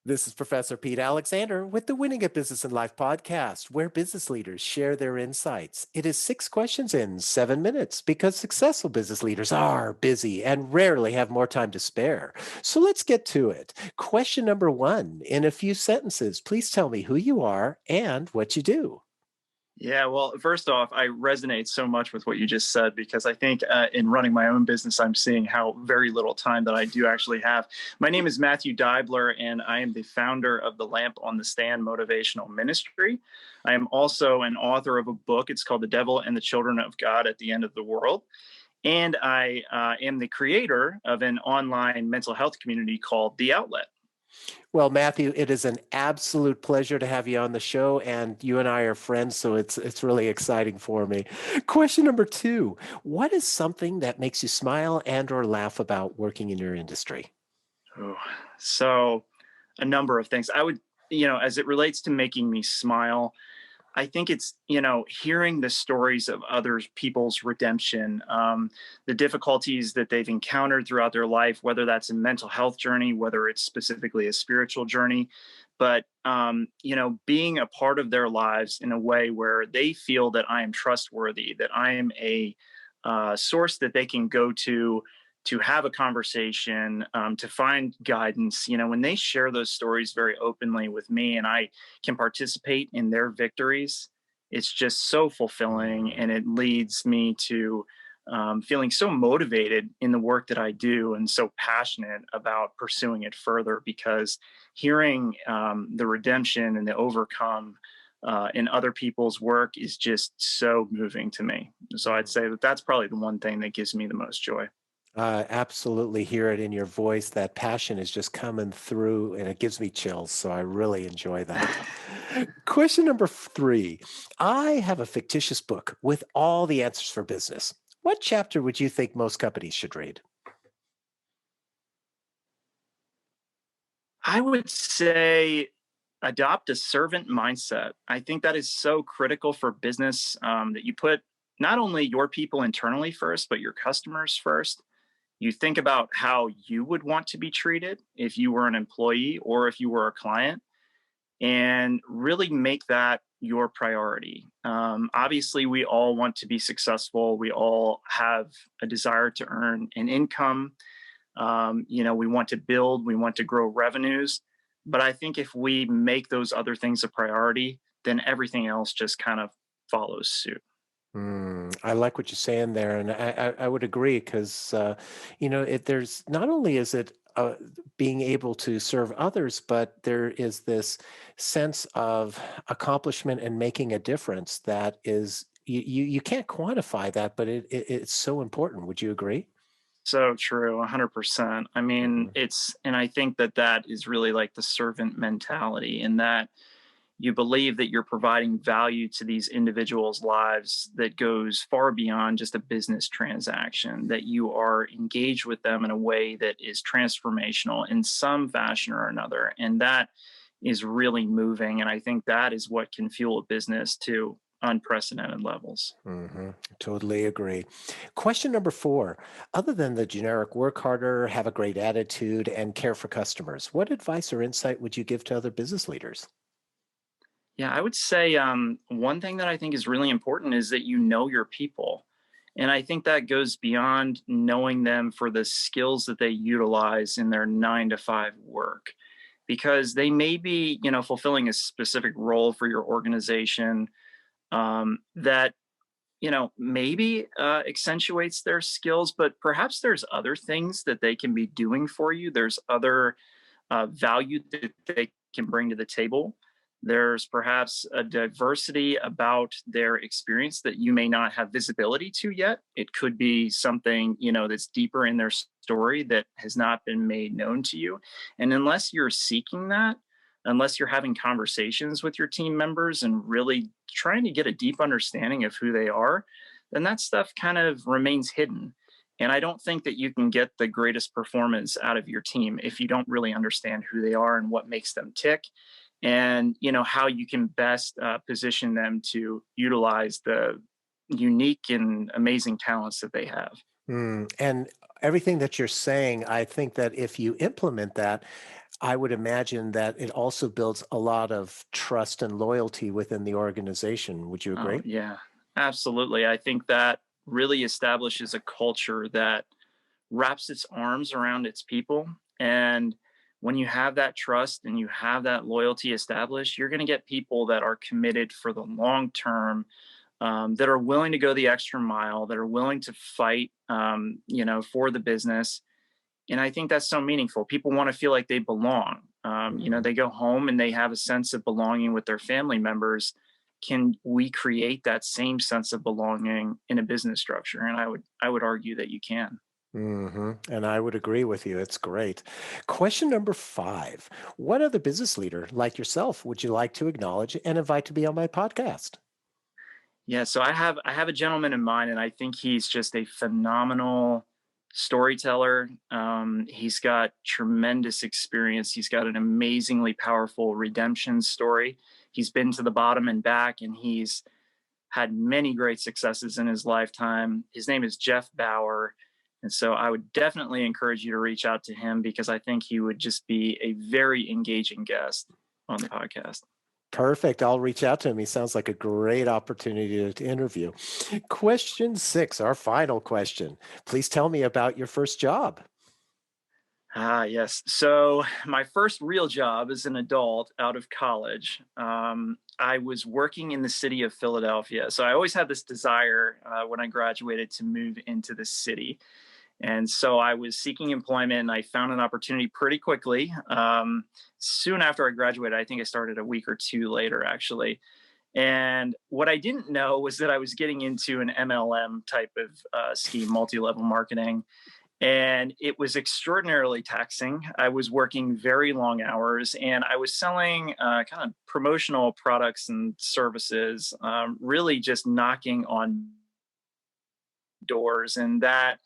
This is Professor Pete Alexander with the Winning at Business and Life podcast, where business leaders share their insights. It is 6 questions in 7 minutes because successful business leaders are busy and rarely have more time to spare. So let's get to it. Question number one, in a few sentences, please tell me who you are and what you do. Yeah, well, first off, I resonate so much with what you just said because I think in running my own business, I'm seeing how very little time that I do actually have. My name is Matthew Deibler, and I am the founder of the Lamp on the Stand Motivational Ministry. I am also an author of a book. It's called The Devil and the Children of God at the End of the World. And I am the creator of an online mental health community called The Outlet. Well, Matthew, it is an absolute pleasure to have you on the show, and you and I are friends, so it's really exciting for me. Question number two, what is something that makes you smile and or laugh about working in your industry? Oh, so a number of things. I would, as it relates to making me smile, I think it's, hearing the stories of other people's redemption, the difficulties that they've encountered throughout their life, whether that's a mental health journey, whether it's specifically a spiritual journey, but, being a part of their lives in a way where they feel that I am trustworthy, that I am a source that they can go to have a conversation, to find guidance. When they share those stories very openly with me and I can participate in their victories, it's just so fulfilling. And it leads me to feeling so motivated in the work that I do and so passionate about pursuing it further because hearing the redemption and the overcome in other people's work is just so moving to me. So I'd say that that's probably the one thing that gives me the most joy. Absolutely hear it in your voice. That passion is just coming through and it gives me chills. So I really enjoy that. Question number three. I have a fictitious book with all the answers for business. What chapter would you think most companies should read? I would say adopt a servant mindset. I think that is so critical for business, that you put not only your people internally first, but your customers first. You think about how you would want to be treated if you were an employee or if you were a client, and really make that your priority. Obviously, we all want to be successful. We all have a desire to earn an income. We want to build, we want to grow revenues. But I think if we make those other things a priority, then everything else just kind of follows suit. I like what you're saying there, and I would agree because there's not only is it being able to serve others, but there is this sense of accomplishment and making a difference that is you can't quantify that, but it's so important. Would you agree? So true, 100%. I mean, Mhm. and I think that that is really like the servant mentality, in that you believe that you're providing value to these individuals' lives that goes far beyond just a business transaction, that you are engaged with them in a way that is transformational in some fashion or another. And that is really moving. And I think that is what can fuel a business to unprecedented levels. Totally agree. Question number four. Other than the generic work harder, have a great attitude, and care for customers, what advice or insight would you give to other business leaders? Yeah, I would say one thing that I think is really important is that you know your people. And I think that goes beyond knowing them for the skills that they utilize in their 9 to 5 work, because they may be, fulfilling a specific role for your organization, that, maybe accentuates their skills, but perhaps there's other things that they can be doing for you. There's other value that they can bring to the table. There's perhaps a diversity about their experience that you may not have visibility to yet. It could be something, that's deeper in their story that has not been made known to you. And unless you're seeking that, unless you're having conversations with your team members and really trying to get a deep understanding of who they are, then that stuff kind of remains hidden. And I don't think that you can get the greatest performance out of your team if you don't really understand who they are and what makes them tick, and how you can best position them to utilize the unique and amazing talents that they have. And everything that you're saying, I think that if you implement that, I would imagine that it also builds a lot of trust and loyalty within the organization. Would you Oh, agree? yeah, absolutely. I think that really establishes a culture that wraps its arms around its people. And when you have that trust and you have that loyalty established, you're going to get people that are committed for the long term, that are willing to go the extra mile, that are willing to fight, for the business. And I think that's so meaningful. People want to feel like they belong. Mhm. They go home and they have a sense of belonging with their family members. Can we create that same sense of belonging in a business structure? And I would argue that you can. And I would agree with you. It's great. Question number 5. What other business leader like yourself would you like to acknowledge and invite to be on my podcast? Yeah, so I have a gentleman in mind, and I think he's just a phenomenal storyteller. He's got tremendous experience. He's got an amazingly powerful redemption story. He's been to the bottom and back, and he's had many great successes in his lifetime. His name is Jeff Bauer. And so I would definitely encourage you to reach out to him because I think he would just be a very engaging guest on the podcast. Perfect. I'll reach out to him. He sounds like a great opportunity to interview. Question 6, our final question. Please tell me about your first job. Ah, yes. So my first real job as an adult out of college, I was working in the city of Philadelphia. So I always had this desire when I graduated to move into the city. And so I was seeking employment and I found an opportunity pretty quickly. Soon after I graduated, I think I started a week or two later, actually. And what I didn't know was that I was getting into an MLM type of scheme, multi level marketing, and it was extraordinarily taxing. I was working very long hours, and I was selling kind of promotional products and services, really just knocking on doors, and that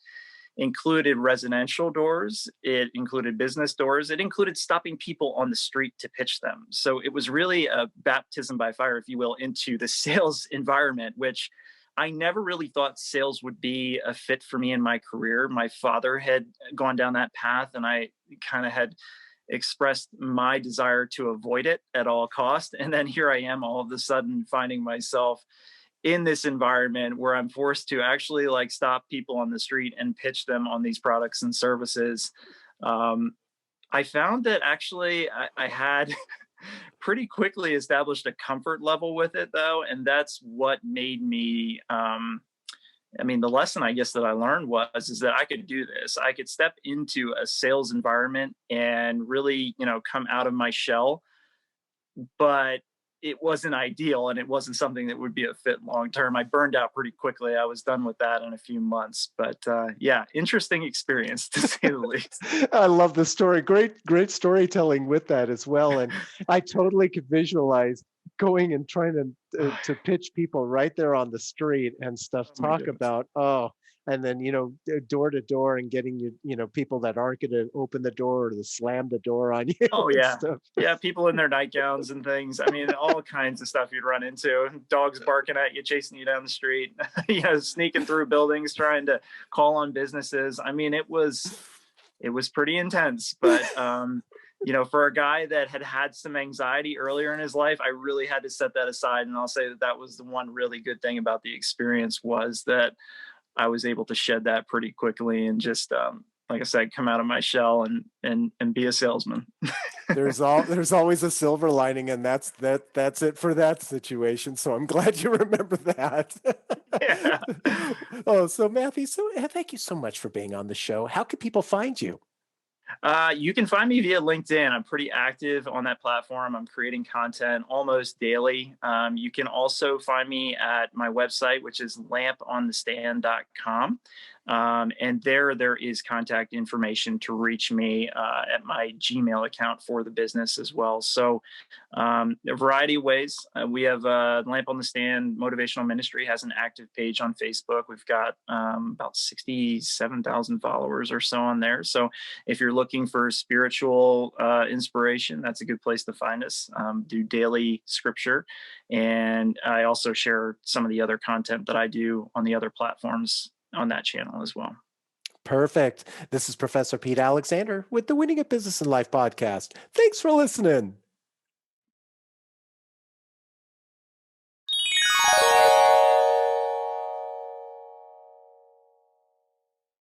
included residential doors, it included business doors, it included stopping people on the street to pitch them. So it was really a baptism by fire, if you will, into the sales environment, which I never really thought sales would be a fit for me in my career. My father had gone down that path, and I kind of had expressed my desire to avoid it at all cost. And then here I am all of a sudden finding myself in this environment where I'm forced to actually like stop people on the street and pitch them on these products and services. Um, I found that actually I had pretty quickly established a comfort level with it, though, and that's what made me. I mean, the lesson I guess that I learned was is that I could do this. I could step into a sales environment and really, come out of my shell, but it wasn't ideal and it wasn't something that would be a fit long term. I burned out pretty quickly. I was done with that in a few months. But yeah, interesting experience to say the least. I love the story. Great storytelling with that as well. And I totally could visualize going and trying to pitch people right there on the street and stuff. Oh my Talk goodness. about and then door to door and getting people that aren't going to open the door or to slam the door on you Oh and yeah. stuff. Yeah, people in their nightgowns and things. I mean, all kinds of stuff you'd run into. Dogs barking at you, chasing you down the street, sneaking through buildings, trying to call on businesses. I mean, it was pretty intense, but for a guy that had had some anxiety earlier in his life, I really had to set that aside. And I'll say that that was the one really good thing about the experience was that I was able to shed that pretty quickly and just, like I said, come out of my shell and be a salesman. There's always a silver lining, and that's it for that situation. So I'm glad you remember that. Yeah. Oh, so Matthew, thank you so much for being on the show. How can people find you? You can find me via LinkedIn. I'm pretty active on that platform. I'm creating content almost daily. You can also find me at my website, which is lamponthestand.com. And there is contact information to reach me at my Gmail account for the business as well. So a variety of ways. We have Lamp on the Stand Motivational Ministry has an active page on Facebook. We've got about 67,000 followers or so on there. So if you're looking for spiritual inspiration, that's a good place to find us. Do daily scripture. And I also share some of the other content that I do on the other platforms on that channel as well. Perfect. This is Professor Pete Alexander with the Winning at Business and Life podcast. Thanks for listening.